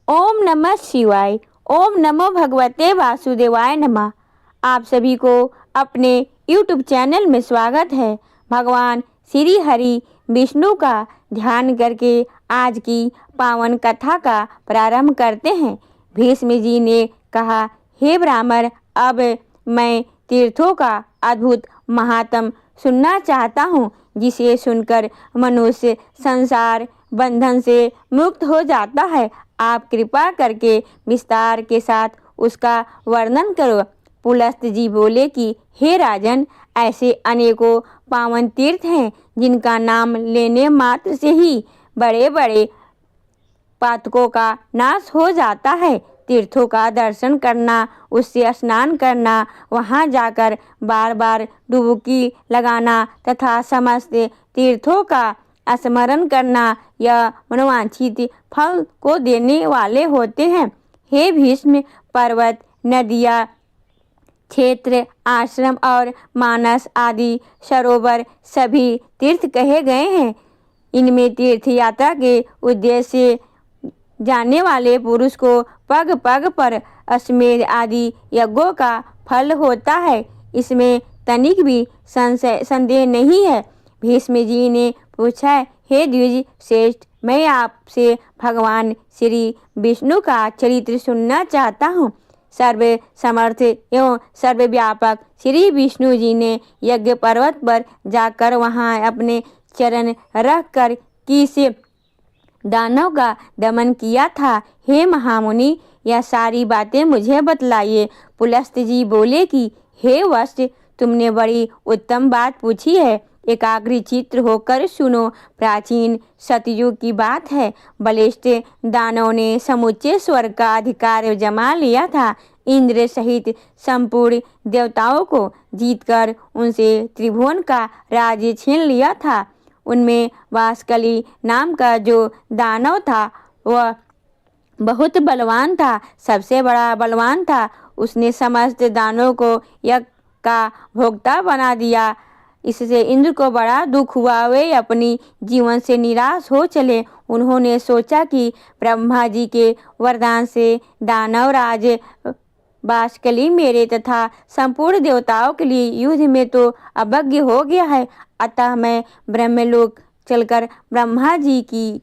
ओम नमः शिवाय। ओम नमो भगवते वासुदेवाय नमः। आप सभी को अपने YouTube चैनल में स्वागत है। भगवान श्री हरि विष्णु का ध्यान करके आज की पावन कथा का प्रारंभ करते हैं। भीष्म जी ने कहा, हे ब्राह्मण, अब मैं तीर्थों का अद्भुत महात्म सुनना चाहता हूँ, जिसे सुनकर मनुष्य संसार बंधन से मुक्त हो जाता है। आप कृपा करके विस्तार के साथ उसका वर्णन करो। पुलस्त जी बोले कि हे राजन, ऐसे अनेकों पावन तीर्थ हैं जिनका नाम लेने मात्र से ही बड़े बड़े पातकों का नाश हो जाता है। तीर्थों का दर्शन करना, उससे स्नान करना, वहां जाकर बार बार डुबकी लगाना तथा समस्त तीर्थों का स्मरण करना, यह मनोवांछित फल को देने वाले होते हैं। हे भीष्म, पर्वत, नदियाँ, क्षेत्र, आश्रम और मानस आदि सरोवर सभी तीर्थ कहे गए हैं। इनमें तीर्थ यात्रा के उद्देश्य से जाने वाले पुरुष को पग पग पर अश्वमेध आदि यज्ञों का फल होता है, इसमें तनिक भी संदेह नहीं है। भीष्म जी ने पूछा, हे द्विज श्रेष्ठ, मैं आपसे भगवान श्री विष्णु का चरित्र सुनना चाहता हूँ। सर्व समर्थ एवं सर्वव्यापक श्री विष्णु जी ने यज्ञ पर्वत पर जाकर वहाँ अपने चरण रख कर किस दानव का दमन किया था। हे महामुनि, यह सारी बातें मुझे बतलाइए। पुलस्त जी बोले कि हे वत्स, तुमने बड़ी उत्तम बात पूछी है। एकाग्र चित्र होकर सुनो। प्राचीन सतयुग की बात है। बलिष्ठ दानव ने समुचे स्वर्ग का अधिकार जमा लिया था। इंद्र सहित संपूर्ण देवताओं को जीतकर उनसे त्रिभुवन का राज्य छीन लिया था। उनमें वासकली नाम का जो दानव था, वह बहुत बलवान था, सबसे बड़ा बलवान था। उसने समस्त दानवों को यज्ञ का भोक्ता बना दिया। इससे इंद्र को बड़ा दुख हुआ। वे अपनी जीवन से निराश हो चले। उन्होंने सोचा कि ब्रह्मा जी के वरदान से दानवराज बाष्कली मेरे तथा संपूर्ण देवताओं के लिए युद्ध में तो अभज्ञ हो गया है, अतः मैं ब्रह्मलोक चलकर ब्रह्मा जी की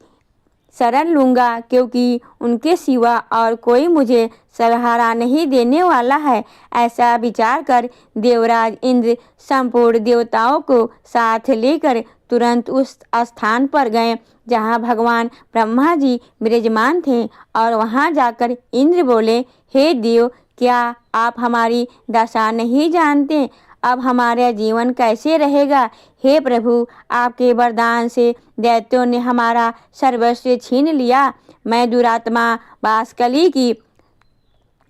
शरण लूँगा, क्योंकि उनके सिवा और कोई मुझे सहारा नहीं देने वाला है। ऐसा विचार कर देवराज इंद्र संपूर्ण देवताओं को साथ लेकर तुरंत उस स्थान पर गए जहाँ भगवान ब्रह्मा जी विराजमान थे, और वहाँ जाकर इंद्र बोले, हे देव, क्या आप हमारी दशा नहीं जानते? अब हमारा जीवन कैसे रहेगा? हे प्रभु, आपके वरदान से दैत्यों ने हमारा सर्वस्व छीन लिया। मैं दुरात्मा बाष्कली की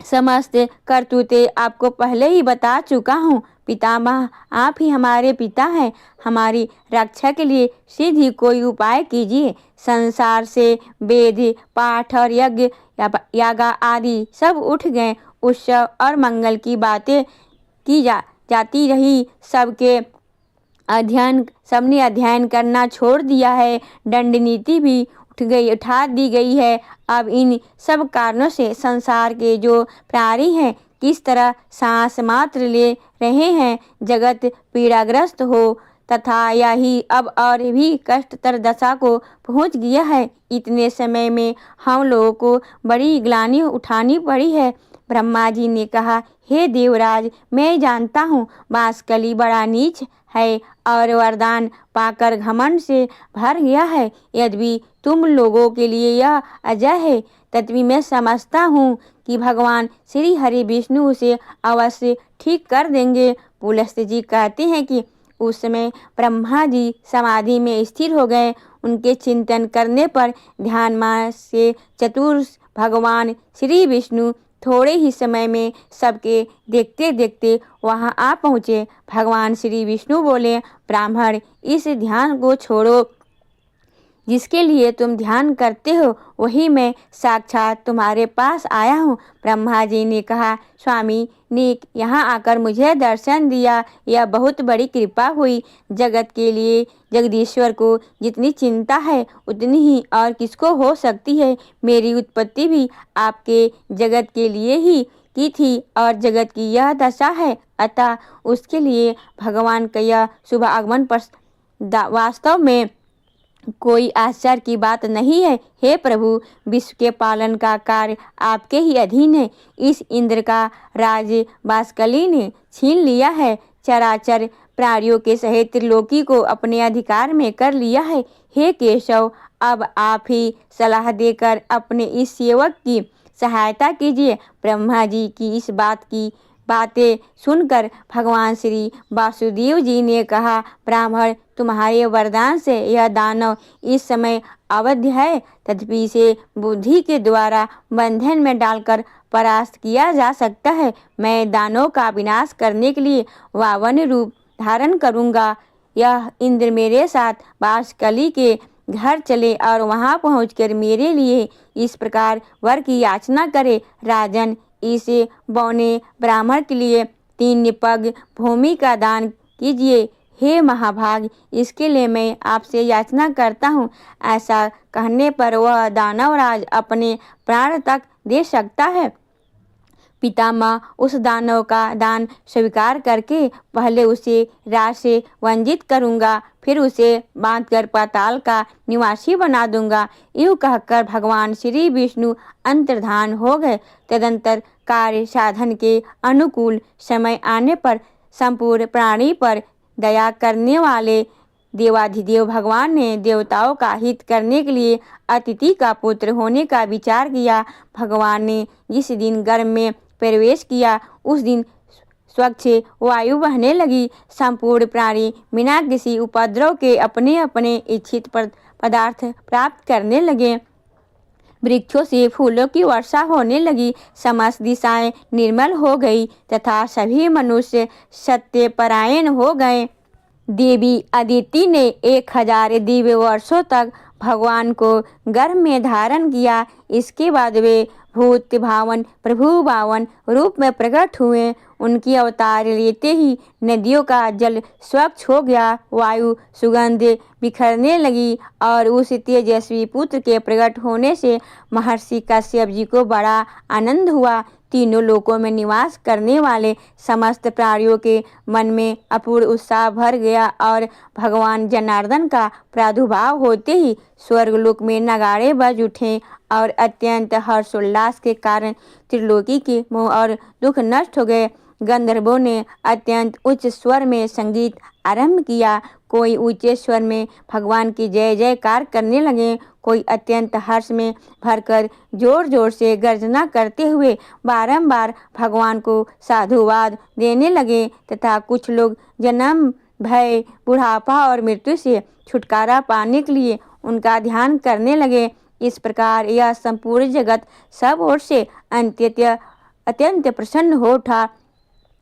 समस्त करतूतें आपको पहले ही बता चुका हूँ। पितामह, आप ही हमारे पिता हैं। हमारी रक्षा के लिए सीधी कोई उपाय कीजिए। संसार से वेद पाठ और यज्ञ यागा आदि सब उठ गए। उत्सव और मंगल की बातें की जाती रही। सबने अध्ययन करना छोड़ दिया है। दंड नीति भी उठा दी गई है। अब इन सब कारणों से संसार के जो प्राणी हैं किस तरह सांस मात्र ले रहे हैं। जगत पीड़ाग्रस्त हो तथा यही अब और भी कष्टतर दशा को पहुंच गया है। इतने समय में हम लोगों को बड़ी ग्लानि उठानी पड़ी है। ब्रह्मा जी ने कहा, हे देवराज, मैं जानता हूँ बाष्कली बड़ा नीच है और वरदान पाकर घमंड से भर गया है। यद्यपि तुम लोगों के लिए यह अजय है, तथापि मैं समझता हूँ कि भगवान श्री हरि विष्णु उसे अवश्य ठीक कर देंगे। पुलस्त जी कहते हैं कि उस समय ब्रह्मा जी समाधि में स्थिर हो गए। उनके चिंतन करने पर ध्यान से चतुर भगवान श्री विष्णु थोड़े ही समय में सबके देखते देखते वहां आ पहुँचे। भगवान श्री विष्णु बोले, ब्राह्मण, इस ध्यान को छोड़ो। जिसके लिए तुम ध्यान करते हो वही मैं साक्षात तुम्हारे पास आया हूँ। ब्रह्मा जी ने कहा, स्वामी ने यहाँ आकर मुझे दर्शन दिया, यह बहुत बड़ी कृपा हुई। जगत के लिए जगदीश्वर को जितनी चिंता है उतनी ही और किसको हो सकती है। मेरी उत्पत्ति भी आपके जगत के लिए ही की थी और जगत की यह दशा है, अतः उसके लिए भगवान का यह शुभ आगमन वास्तव में कोई आश्चर्य की बात नहीं है। हे प्रभु, विश्व के पालन का कार्य आपके ही अधीन है। इस इंद्र का राज बाष्कली ने छीन लिया है, चराचर प्राणियों के सहित त्रिलोकी को अपने अधिकार में कर लिया है। हे केशव, अब आप ही सलाह देकर अपने इस सेवक की सहायता कीजिए। ब्रह्मा जी की इस बातें सुनकर भगवान श्री वासुदेव जी ने कहा, ब्राह्मण, तुम्हारे वरदान से यह दानव इस समय अवध्य है, तथापि इसे बुद्धि के द्वारा बंधन में डालकर परास्त किया जा सकता है। मैं दानव का विनाश करने के लिए वामन रूप धारण करूंगा। यह इंद्र मेरे साथ बाष्कली के घर चले और वहां पहुंचकर मेरे लिए इस प्रकार वर की याचना करे, राजन, इस बौने ब्राह्मण के लिए 3 पग भूमि का दान कीजिए। हे महाभाग, इसके लिए मैं आपसे याचना करता हूँ। ऐसा कहने पर वह दानवराज अपने प्राण तक दे सकता है। पितामह उस दानव का दान स्वीकार करके पहले उसे राज से वंचित करूंगा, फिर उसे बांधकर पाताल का निवासी बना दूंगा। यूँ कहकर भगवान श्री विष्णु अंतर्धान हो गए। तदंतर कार्य साधन के अनुकूल समय आने पर संपूर्ण प्राणी पर दया करने वाले देवाधिदेव भगवान ने देवताओं का हित करने के लिए अतिथि का पुत्र होने का विचार किया। भगवान ने जिस दिन गर्भ में प्रवेश किया उस दिन स्वच्छ वायु बहने लगी। संपूर्ण प्राणी बिना किसी उपद्रव के अपने अपने इच्छित पदार्थ प्राप्त करने लगे। वृक्षों से फूलों की वर्षा होने लगी, समस्त दिशाएं निर्मल हो गई तथा सभी मनुष्य सत्यपरायण हो गए। देवी अदिति ने 1000 दिव्य वर्षों तक भगवान को गर्भ में धारण किया। इसके बाद वे भूत भावन प्रभु भावन रूप में प्रकट हुए। उनकी अवतार लेते ही नदियों का जल स्वच्छ हो गया, वायु सुगंध बिखरने लगी और उस तेजस्वी पुत्र के प्रकट होने से महर्षि कश्यप जी को बड़ा आनंद हुआ। तीनों लोकों में निवास करने वाले समस्त प्राणियों के मन में अपूर्व उत्साह भर गया और भगवान जनार्दन का प्रादुर्भाव होते ही स्वर्गलोक में नगाड़े बज उठे और अत्यंत हर्षोल्लास के कारण त्रिलोकी के मोह और दुख नष्ट हो गए। गंधर्वों ने अत्यंत उच्च स्वर में संगीत आरंभ किया। कोई ऊंचे स्वर में भगवान की जय जयकार करने लगे, कोई अत्यंत हर्ष में भरकर जोर जोर से गर्जना करते हुए बारंबार भगवान को साधुवाद देने लगे तथा कुछ लोग जन्म, भय, बुढ़ापा और मृत्यु से छुटकारा पाने के लिए उनका ध्यान करने लगे। इस प्रकार यह संपूर्ण जगत सब ओर से अत्यंत प्रसन्न हो उठा।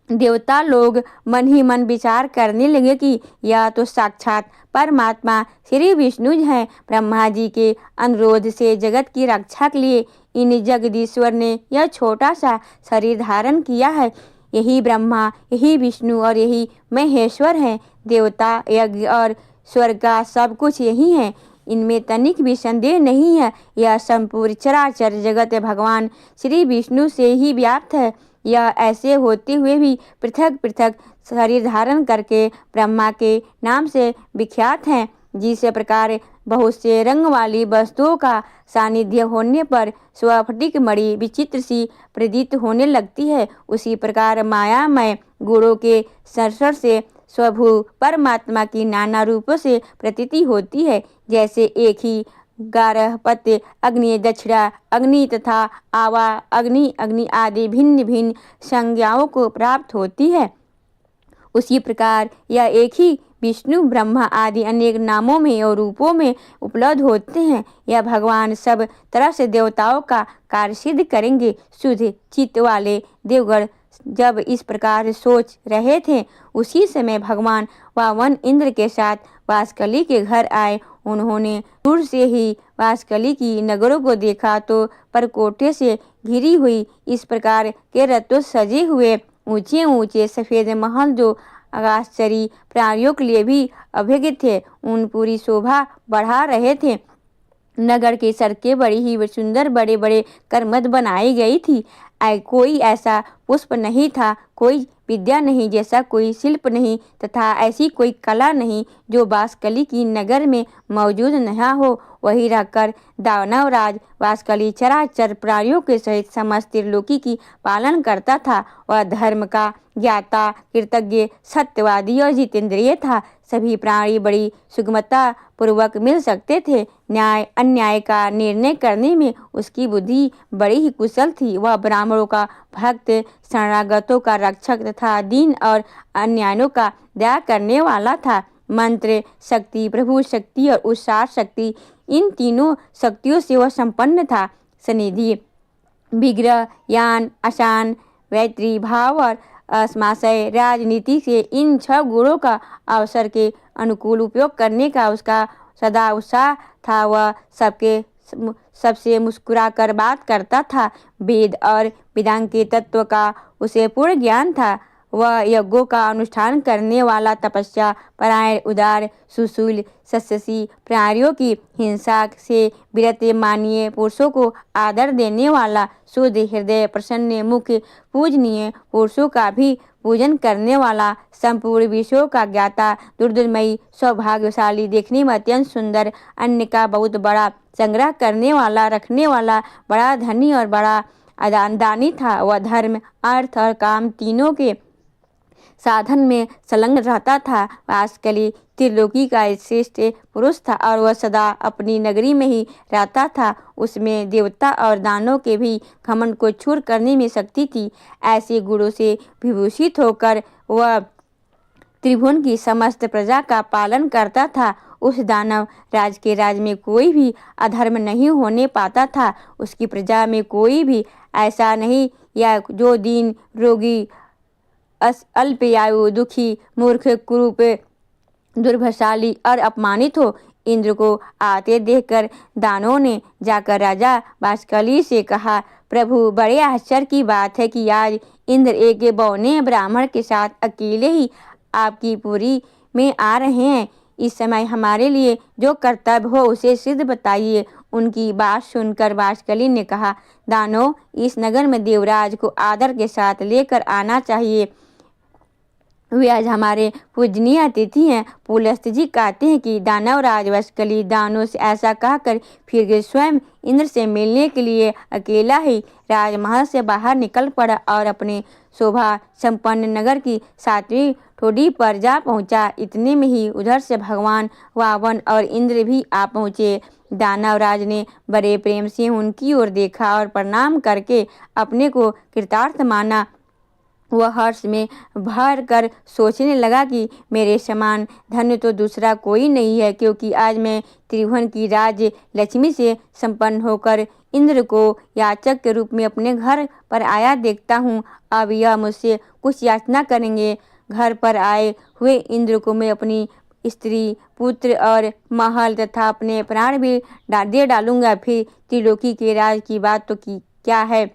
देवता लोग मन ही मन विचार करने लगे कि यह तो साक्षात परमात्मा श्री विष्णु हैं। ब्रह्मा जी के अनुरोध से जगत की रक्षा के लिए इन जगदीश्वर ने यह छोटा सा शरीर धारण किया है। यही ब्रह्मा, यही विष्णु और यही महेश्वर हैं। देवता, यज्ञ और स्वर्ग का सब कुछ यही है, इनमें तनिक भी संदेह नहीं है। यह संपूर्ण चराचर जगत भगवान श्री विष्णु से ही व्याप्त है। यह ऐसे होते हुए भी पृथक पृथक शरीर धारण करके ब्रह्मा के नाम से विख्यात हैं। जिस प्रकार बहुत से रंग वाली वस्तुओं का सानिध्य होने पर स्वफटिक मणि विचित्र सी प्रतीत होने लगती है, उसी प्रकार मायामय गुणों के सरसर से स्वभू परमात्मा की नाना रूपों से प्रतीति होती है। जैसे एक ही गारहपत्य अग्नि, दक्षिणा अग्नि तथा आवा अग्नि, अग्नि आदि भिन्न भिन्न संज्ञाओं को प्राप्त होती है, उसी प्रकार यह एक ही विष्णु, ब्रह्मा आदि अनेक नामों में और रूपों में उपलब्ध होते हैं। यह भगवान सब तरह से देवताओं का कार्य सिद्ध करेंगे। शुद्ध चित्त वाले देवगण जब इस प्रकार सोच रहे थे, उसी समय भगवान वामन इंद्र के साथ बाष्कली के घर आए। उन्होंने दूर से ही वासकली की नगरों को देखा तो परकोटे से घिरी हुई इस प्रकार के रथों सजे हुए ऊंचे ऊंचे सफ़ेद महल जो आकाशचरी प्राणियों के लिए भी अभिज्ञ थे, उन पूरी शोभा बढ़ा रहे थे। नगर की सड़कें बड़ी ही सुंदर बड़े बड़े करमद बनाई गई थी। कोई ऐसा पुष्प नहीं था, कोई विद्या नहीं, जैसा कोई शिल्प नहीं तथा ऐसी कोई कला नहीं जो वासकली की नगर में मौजूद न हो। वही रहकर दानवराज वासकली चराचर प्राणियों के सहित समस्त त्रिलोकी की पालन करता था। वह धर्म का ज्ञाता, कृतज्ञ, सत्यवादी और जितेंद्रिय था। सभी प्राणी बड़ी सुगमता पूर्वक मिल सकते थे। न्याय अन्याय का निर्णय करने में उसकी बुद्धि बड़ी ही कुशल थी। वह ब्राह्मणों का भक्त, शरणागतों का रक्षक तथा दीन और अन्यायों का दया करने वाला था। मंत्र शक्ति, प्रभु शक्ति और उत्साह शक्ति, इन तीनों शक्तियों से वह संपन्न था। सनिधि, विग्रह, ज्ञान, आसान, वैत्री भाव और समाशय, राजनीति से इन 6 गुणों का अवसर के अनुकूल उपयोग करने का उसका सदा उत्साह था। वह सबसे मुस्कुराकर बात करता था। वेद और वेदांग के तत्व का उसे पूर्ण ज्ञान था। वह यज्ञों का अनुष्ठान करने वाला, तपस्या परायण, उदार, सुशील, सस्यसी, प्राणियों की हिंसा से विरत, माननीय पुरुषों को आदर देने वाला, शुद्ध हृदय, प्रसन्न मुख, पूजनीय पुरुषों का भी पूजन करने वाला, संपूर्ण विषयों का ज्ञाता, दुर्दमयी, सौभाग्यशाली, देखने में अत्यंत सुंदर, अन्न का बहुत बड़ा संग्रह करने वाला, रखने वाला, बड़ा धनी और बड़ा दानी था। वह धर्म, अर्थ और काम तीनों के साधन में संलग्न रहता था। वासकली त्रिलोकी का श्रेष्ठ पुरुष था और वह सदा अपनी नगरी में ही रहता था। उसमें देवता और दानों के भी घमंड को चूर करने में शक्ति थी। ऐसे गुणों से विभूषित होकर वह त्रिभुवन की समस्त प्रजा का पालन करता था। उस दानव राज के राज में कोई भी अधर्म नहीं होने पाता था। उसकी प्रजा में कोई भी ऐसा नहीं या जो दीन, रोगी, अल्पयायु, दुखी, मूर्ख, कुरूप, दुर्भाग्यशाली और अपमानित हो। इंद्र को आते देखकर दानवों ने जाकर राजा वासकली से कहा, प्रभु, बड़े आश्चर्य की बात है कि आज इंद्र एक बौने ब्राह्मण के साथ अकेले ही आपकी पुरी में आ रहे हैं। इस समय हमारे लिए जो कर्तव्य हो उसे सिद्ध बताइए। उनकी बात सुनकर वासकली ने कहा, दानव, इस नगर में देवराज को आदर के साथ लेकर आना चाहिए। वे आज हमारे पूजनीय अतिथि हैं। पुलस्त जी कहते हैं कि दानवराज वासकली दानों से ऐसा कहकर फिर स्वयं इंद्र से मिलने के लिए अकेला ही राजमहल से बाहर निकल पड़ा और अपने शोभा संपन्न नगर की 7वीं ठोड़ी पर जा पहुंचा। इतने में ही उधर से भगवान वामन और इंद्र भी आ पहुंचे। दानवराज ने बड़े प्रेम से उनकी ओर देखा और प्रणाम करके अपने को कृतार्थ माना। वह हर्ष में भर कर सोचने लगा कि मेरे समान धन्य तो दूसरा कोई नहीं है, क्योंकि आज मैं त्रिभुवन की राज लक्ष्मी से संपन्न होकर इंद्र को याचक के रूप में अपने घर पर आया देखता हूँ। अब यह मुझसे कुछ याचना करेंगे। घर पर आए हुए इंद्र को मैं अपनी स्त्री, पुत्र और महल तथा अपने प्राण भी दे डालूंगा। फिर त्रिलोकी के राज की बात तो क्या है।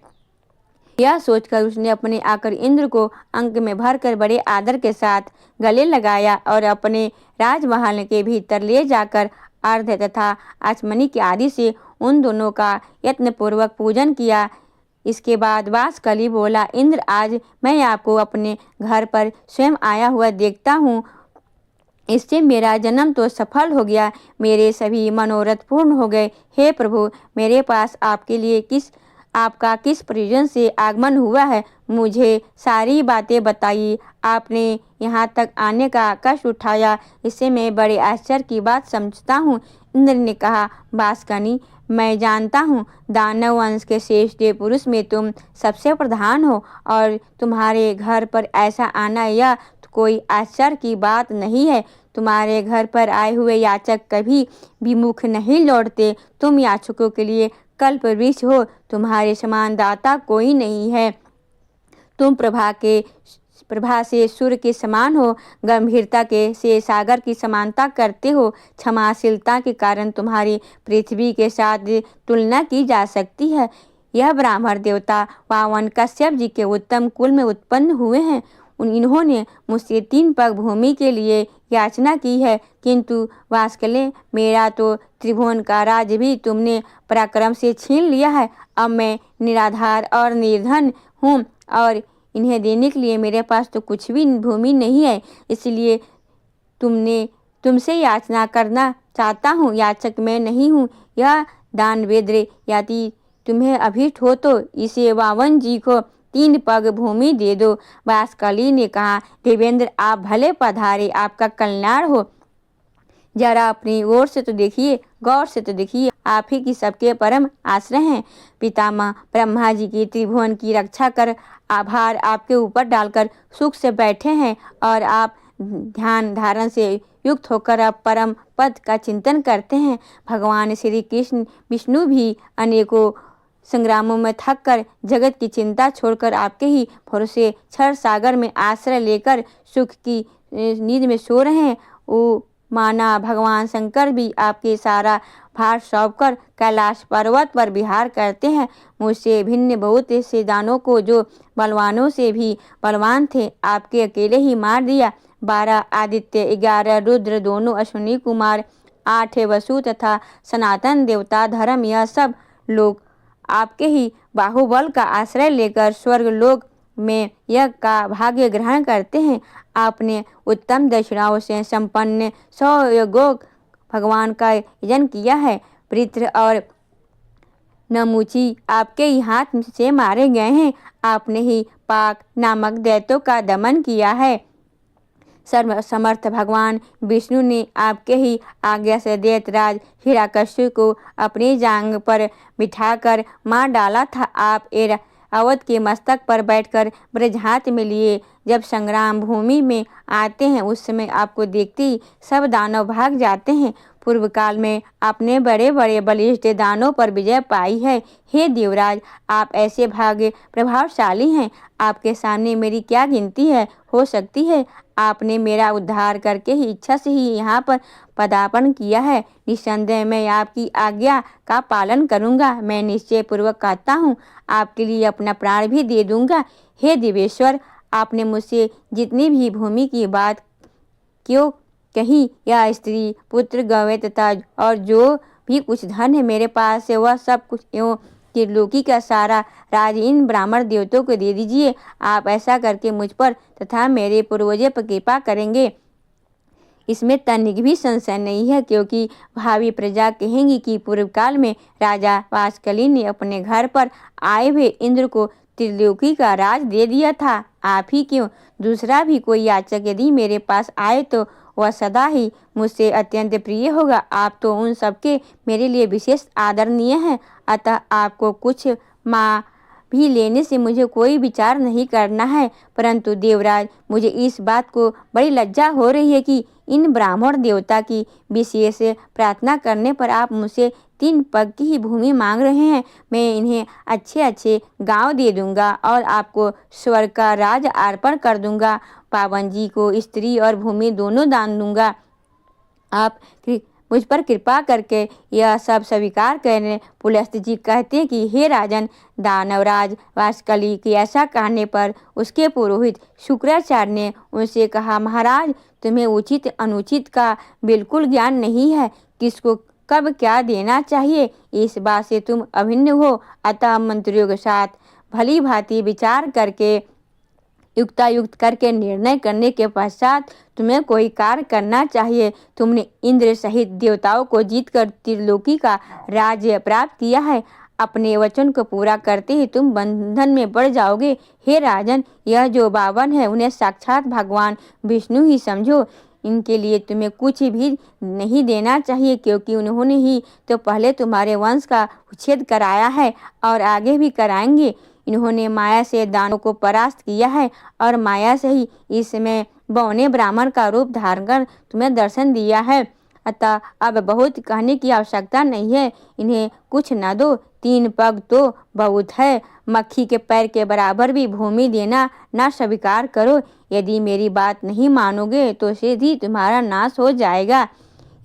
यह सोचकर उसने अपने आकर इंद्र को अंक में भरकर बड़े आदर के साथ गले लगाया और अपने राजमहल के भीतर ले जाकर अर्ध तथा आचमनी के आदि से उन दोनों का यत्नपूर्वक पूजन किया। इसके बाद वासकली बोला, इंद्र, आज मैं आपको अपने घर पर स्वयं आया हुआ देखता हूँ। इससे मेरा जन्म तो सफल हो गया, मेरे सभी मनोरथ पूर्ण हो गए। हे प्रभु, मेरे पास आपके लिए आपका किस प्रयोजन से आगमन हुआ है, मुझे सारी बातें बताइए। आपने यहाँ तक आने का कष्ट उठाया, इससे मैं बड़े आश्चर्य की बात समझता हूँ। इंद्र ने कहा, वासकली, मैं जानता हूँ दानव वंश के श्रेष्ठ पुरुष में तुम सबसे प्रधान हो और तुम्हारे घर पर ऐसा आना यह कोई आश्चर्य की बात नहीं है। तुम्हारे घर पर आए हुए याचक कभी विमुख नहीं लौटते। तुम याचकों के लिए कल्प वृक्ष हो, तुम्हारे समान दाता कोई नहीं है। तुम प्रभा के प्रभा से सूर्य के समान हो, गंभीरता के से सागर की समानता करते हो। क्षमाशीलता के कारण तुम्हारी पृथ्वी के साथ तुलना की जा सकती है। यह ब्राह्मण देवता पावन कश्यप जी के उत्तम कुल में उत्पन्न हुए हैं। इन्होंने मुझसे 3 पग भूमि के लिए याचना की है, किंतु वात्सल्य, मेरा तो त्रिभुवन का राज भी तुमने पराक्रम से छीन लिया है। अब मैं निराधार और निर्धन हूँ और इन्हें देने के लिए मेरे पास तो कुछ भी भूमि नहीं है। इसलिए तुमसे याचना करना चाहता हूँ। याचक मैं नहीं हूँ। यह दानवेंद्र यदि तुम्हें अभिष्ट हो तो इसे वामन जी को 3 पग भूमि दे दो। वात्सकली ने कहा, देवेंद्र आप भले पधारे, आपका कल्याण हो। जरा अपनी ओर से तो देखिए, गौर से तो देखिए, आप ही की सबके परम आश्रय हैं। पितामह ब्रह्मा जी की त्रिभुवन की रक्षा कर आभार आपके ऊपर डालकर सुख से बैठे हैं और आप ध्यान धारण से युक्त होकर अब परम पद का चिंतन करते हैं। भगवान श्री कृष्ण विष्णु भी अनेकों संग्रामों में थक कर जगत की चिंता छोड़कर आपके ही भरोसे क्षर सागर में आश्रय लेकर सुख की नींद में सो रहे हैं। वो माना भगवान शंकर भी आपके सारा भार सौंपकर कैलाश पर्वत पर विहार करते हैं। मुझसे भिन्न बहुत से दानों को जो बलवानों से भी बलवान थे आपके अकेले ही मार दिया। 12 आदित्य, 11 रुद्र, दोनों अश्विनी कुमार, 8 वसु तथा सनातन देवता धर्म, यह सब लोग आपके ही बाहुबल का आश्रय लेकर स्वर्ग लोक में यज्ञ का भाग्य ग्रहण करते हैं। आपने उत्तम दक्षिणाओं से संपन्न 100 यज्ञों भगवान का यजन किया है। पृथ्वी और नमुची आपके ही हाथ से मारे गए हैं। आपने ही पाक नामक दैत्यों का दमन किया है। सर्वसमर्थ भगवान विष्णु ने आपके ही आज्ञा से दैत्यराज हिरण्यकश्यप को अपनी जांघ पर बिठाकर मार डाला था। आप ऐरावत के मस्तक पर बैठकर ब्रजहात में लिए जब संग्राम भूमि में आते हैं उस समय आपको देखते ही सब दानव भाग जाते हैं। पूर्व काल में आपने बड़े बड़े बलिष्ठ दानों पर विजय पाई है। हे देवराज, आप ऐसे भाग्य प्रभावशाली हैं, आपके सामने मेरी क्या गिनती है हो सकती है। आपने मेरा उद्धार करके ही इच्छा से ही यहाँ पर पदार्पण किया है। निस्संदेह मैं आपकी आज्ञा का पालन करूँगा। मैं निश्चय पूर्वक कहता हूँ, आपके लिए अपना प्राण भी दे दूँगा। हे देवेश्वर, आपने मुझसे जितनी भी भूमि की बात क्यों कही, या स्त्री पुत्र गवे तथा और जो भी कुछ धन है मेरे पास है वह सब कुछ एवं त्रिलोकी का सारा राज इन ब्राह्मण देवताओं को दे दीजिए। आप ऐसा करके मुझ पर तथा मेरे पूर्वजों पर कृपा करेंगे, इसमें तनिक भी संशय नहीं है, क्योंकि भावी प्रजा कहेंगी कि पूर्व काल में राजा वात्सकली ने अपने घर पर आए हुए इंद्र को त्रिलोकी का राज दे दिया था। आप ही क्यों, दूसरा भी कोई याचक यदि मेरे पास आए तो वह सदा ही मुझसे अत्यंत प्रिय होगा। आप तो उन सबके मेरे लिए विशेष आदरणीय हैं, अतः आपको कुछ माँ भी लेने से मुझे कोई विचार नहीं करना है। परंतु देवराज, मुझे इस बात को बड़ी लज्जा हो रही है कि इन ब्राह्मण देवता की विशेष प्रार्थना करने पर आप मुझसे 3 पग की ही भूमि मांग रहे हैं। मैं इन्हें अच्छे अच्छे गांव दे दूंगा और आपको स्वर्ग का राज अर्पण कर दूंगा। पावन जी को स्त्री और भूमि दोनों दान दूंगा। आप मुझ पर कृपा करके यह सब स्वीकार करें। पुलस्त जी कहते हैं कि हे राजन, दानवराज वात्सकली के ऐसा कहने पर उसके पुरोहित शुक्राचार्य ने उनसे कहा, महाराज, तुम्हें उचित अनुचित का बिल्कुल ज्ञान नहीं है। किसको कब क्या देना चाहिए इस बात से तुम अभिन्न हो। अतः मंत्रियों के साथ भली भांति विचार करके युक्तायुक्त करके निर्णय करने के पश्चात तुम्हें कोई कार्य करना चाहिए। तुमने इंद्र सहित देवताओं को जीतकर त्रिलोकी का राज्य प्राप्त किया है। अपने वचन को पूरा करते ही तुम बंधन में पड़ जाओगे। हे राजन, यह जो 52 है उन्हें साक्षात भगवान विष्णु ही समझो। इनके लिए तुम्हें कुछ भी नहीं देना चाहिए, क्योंकि उन्होंने ही तो पहले तुम्हारे वंश का उच्छेद कराया है और आगे भी कराएंगे। इन्होंने माया से दानों को परास्त किया है और माया से ही इसमें बौने ब्राह्मण का रूप धारण कर तुम्हें दर्शन दिया है। अतः अब बहुत कहने की आवश्यकता नहीं है, इन्हें कुछ न दो, 3 पग तो बहुत है। मक्खी के पैर के बराबर भी भूमि देना न स्वीकार करो। यदि मेरी बात नहीं मानोगे तो सीधी तुम्हारा नाश हो जाएगा।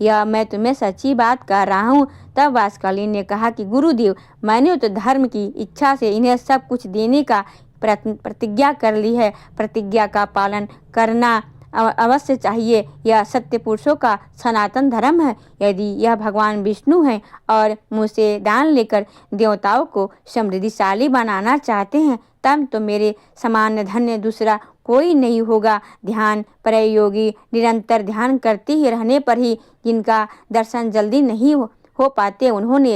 यह मैं तुम्हें सच्ची बात कह रहा हूँ। तब वास्कली ने कहा कि गुरुदेव, मैंने तो धर्म की इच्छा से इन्हें सब कुछ देने का प्रतिज्ञा कर ली है। प्रतिज्ञा का पालन करना अवश्य चाहिए। यह सत्य पुरुषों का सनातन धर्म है। यदि यह भगवान विष्णु हैं और मुझसे दान लेकर देवताओं को समृद्धिशाली बनाना चाहते हैं, तब तो मेरे समान धन्य दूसरा कोई नहीं होगा। ध्यान प्रयोगी निरंतर ध्यान करते ही रहने पर ही जिनका दर्शन जल्दी नहीं हो पाते, उन्होंने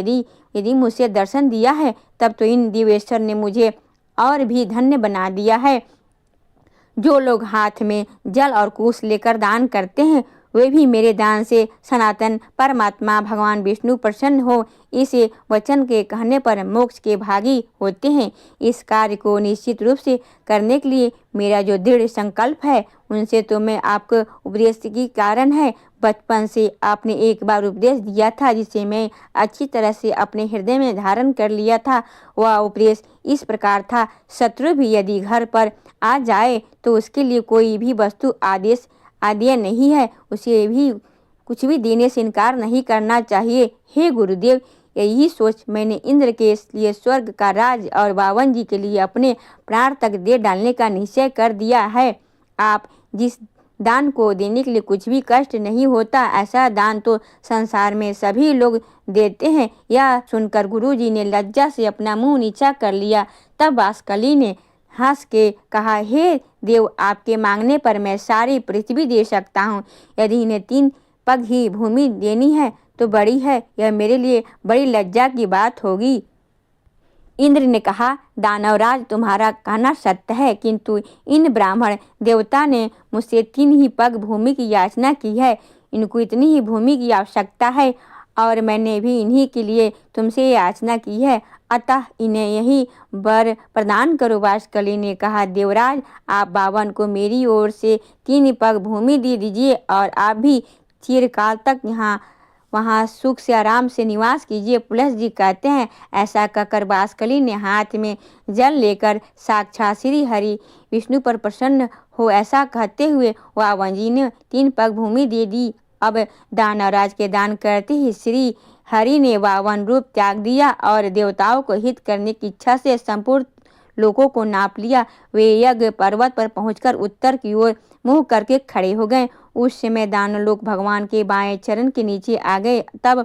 यदि मुझसे दर्शन दिया है, तब तो इन देवेश्वर ने मुझे और भी धन्य बना दिया है। जो लोग हाथ में जल और कुश लेकर दान करते हैं, वे भी मेरे दान से सनातन परमात्मा भगवान विष्णु प्रसन्न हो, इस वचन के कहने पर मोक्ष के भागी होते हैं। इस कार्य को निश्चित रूप से करने के लिए मेरा जो दृढ़ संकल्प है, उनसे तो मैं आपको उपदेश की कारण है। बचपन से आपने एक बार उपदेश दिया था, जिसे मैं अच्छी तरह से अपने हृदय में धारण कर लिया था। वह उपदेश इस प्रकार था, शत्रु भी यदि घर पर आ जाए तो उसके लिए कोई भी वस्तु आदेय नहीं है, उसे भी कुछ भी देने से इनकार नहीं करना चाहिए। हे गुरुदेव, यही सोच मैंने इंद्र के लिए स्वर्ग का राज और बावन जी के लिए अपने प्राण तक दे डालने का निश्चय कर दिया है। आप जिस दान को देने के लिए कुछ भी कष्ट नहीं होता, ऐसा दान तो संसार में सभी लोग देते हैं। यह सुनकर गुरुजी ने लज्जा से अपना मुंह नीचा कर लिया। तब वास्कली ने हंस के कहा, हे देव, आपके मांगने पर मैं सारी पृथ्वी दे सकता हूँ। यदि इन्हें 3 पग ही भूमि देनी है तो बड़ी है, यह मेरे लिए बड़ी लज्जा की बात होगी। इंद्र ने कहा, दानवराज, तुम्हारा कहना सत्य है, किंतु इन ब्राह्मण देवता ने मुझसे 3 ही पग भूमि की याचना की है। इनको इतनी ही भूमि की आवश्यकता है और मैंने भी इन्हीं के लिए तुमसे याचना की है, अतः इन्हें यही वर प्रदान करो। वास्कली ने कहा, देवराज, आप बावन को मेरी ओर से 3 पग भूमि दे दीजिए और आप भी चिरकाल तक वहाँ सुख से आराम से निवास कीजिए। पुलस जी कहते हैं, ऐसा कहकर वास्कली ने हाथ में जल लेकर साक्षात श्री हरि विष्णु पर प्रसन्न हो ऐसा कहते हुए वावन जी ने 3 पग भूमि दे दी। अब दानवराज के दान करते ही श्री हरि ने वावन रूप त्याग दिया और देवताओं को हित करने की इच्छा से संपूर्ण लोगों को नाप लिया। वे यज्ञ पर्वत पर पहुंचकर उत्तर की ओर मुंह करके खड़े हो गए। उस समय दानवलोक भगवान के बाएं चरण के नीचे आ गए। तब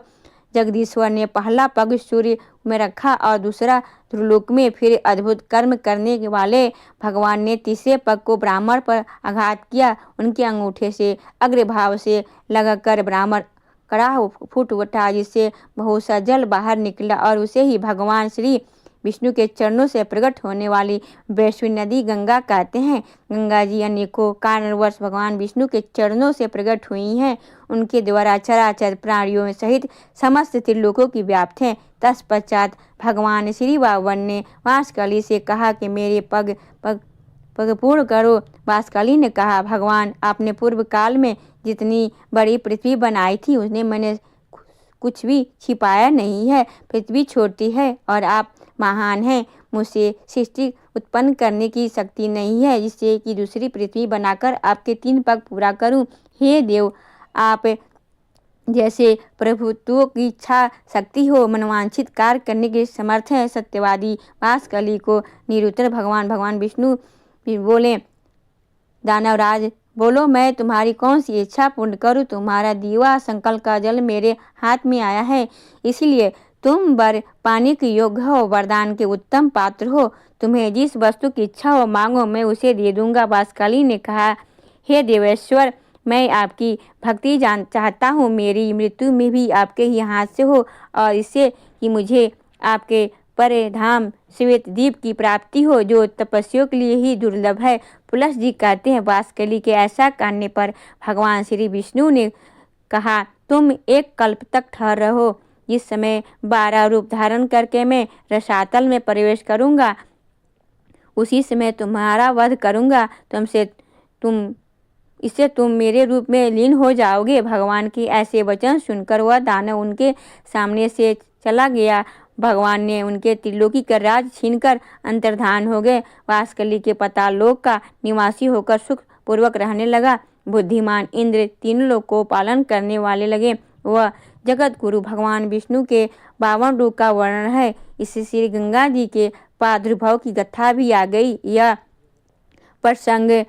जगदीश्वर ने पहला पग सूर्य में रखा और दूसरा त्रिलोक में। फिर अद्भुत कर्म करने वाले भगवान ने तीसरे पग को ब्राह्मण पर आघात किया। उनके अंगूठे से अग्रभाव से लगाकर ब्राह्मण कड़ा फूट उठा, जिससे बहुत सा जल बाहर निकला और उसे ही भगवान श्री विष्णु के चरणों से प्रकट होने वाली वैष्णवी नदी गंगा कहते हैं। गंगा जी अनेकों कारणवश भगवान विष्णु के चरणों से प्रकट हुई हैं। उनके द्वारा चराचर प्राणियों सहित समस्त त्रिलोकों की व्याप्त हैं। तत्पश्चात भगवान श्री वावन ने वास्कली से कहा कि मेरे पग पूर्ण करो। वास्कली ने कहा, भगवान, आपने पूर्व काल में जितनी बड़ी पृथ्वी बनाई थी, उसने मैंने कुछ भी छिपाया नहीं है। पृथ्वी छोटी है और आप महान हैं। मुझसे सृष्टि उत्पन्न करने की शक्ति नहीं है, जिससे कि दूसरी पृथ्वी बनाकर आपके 3 पग पूरा करूं। हे देव, आप जैसे प्रभुत्व की इच्छा शक्ति हो, मनवांछित कार्य करने के समर्थ है। सत्यवादी वास्कली को निरुत्तर भगवान विष्णु बोले, दानवराज, बोलो, मैं तुम्हारी कौन सी इच्छा पूर्ण करूं? तुम्हारा दीवा संकल्प का जल मेरे हाथ में आया है, इसलिए तुम वर पाने के योग्य हो, वरदान के उत्तम पात्र हो। तुम्हें जिस वस्तु की इच्छा हो मांगो, मैं उसे दे दूंगा। वास्कली ने कहा, हे देवेश्वर, मैं आपकी भक्ति चाहता हूँ। मेरी मृत्यु में भी आपके ही हाथ से हो और इससे कि मुझे आपके परधाम श्वेत द्वीप की प्राप्ति हो, जो तपस्वियों के लिए ही दुर्लभ है। पुलस जी कहते हैं, वास्कली के ऐसा कहने पर भगवान श्री विष्णु ने कहा, तुम 1 कल्प तक ठहर रहो। जिस समय 12 रूप धारण करके मैं रसातल में प्रवेश करूंगा, उसी समय तुम्हारा वध करूंगा। तुम इससे तुम मेरे रूप में लीन हो जाओगे। भगवान के ऐसे वचन सुनकर वह दानव उनके सामने से चला गया। भगवान ने उनके त्रिलोकी का राज छीनकर अंतर्धान हो गए। वासकली के पाताल लोक का निवासी होकर सुख पूर्वक रहने लगा। बुद्धिमान इंद्र तीनों लोक को पालन करने वाले लगे। वह जगत गुरु भगवान विष्णु के 52 रूप का वर्णन है। इससे श्री गंगा जी के प्रादुर्भाव की कथा भी आ गई। यह प्रसंग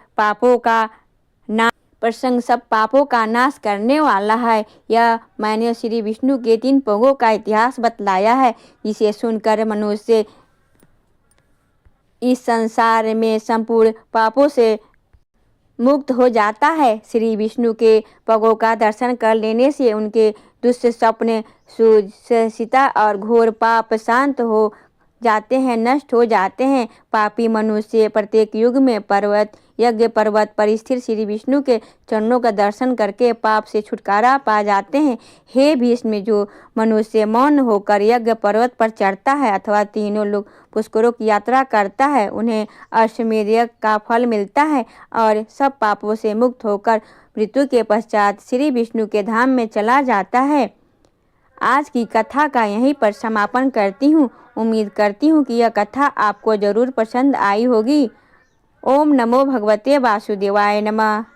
सब पापों का नाश करने वाला है। यह मैंने श्री विष्णु के 3 पंगों का इतिहास बतलाया है, जिसे सुनकर मनुष्य इस संसार में संपूर्ण पापों से मुक्त हो जाता है। श्री विष्णु के पगों का दर्शन कर लेने से उनके दुष्ट स्वप्न, सुचिता और घोर पाप शांत हो जाते हैं, नष्ट हो जाते हैं। पापी मनुष्य प्रत्येक युग में यज्ञ पर्वत पर स्थिर श्री विष्णु के चरणों का दर्शन करके पाप से छुटकारा पा जाते हैं। हे भीष्म, जो मनुष्य मौन होकर यज्ञ पर्वत पर चढ़ता है अथवा तीनों लोग पुष्करों की यात्रा करता है, उन्हें अश्वमेध यज्ञ का फल मिलता है और सब पापों से मुक्त होकर मृत्यु के पश्चात श्री विष्णु के धाम में चला जाता है। आज की कथा का यहीं पर समापन करती हूँ। उम्मीद करती हूँ कि यह कथा आपको जरूर पसंद आई होगी। ओम नमो भगवते वासुदेवाय नमः।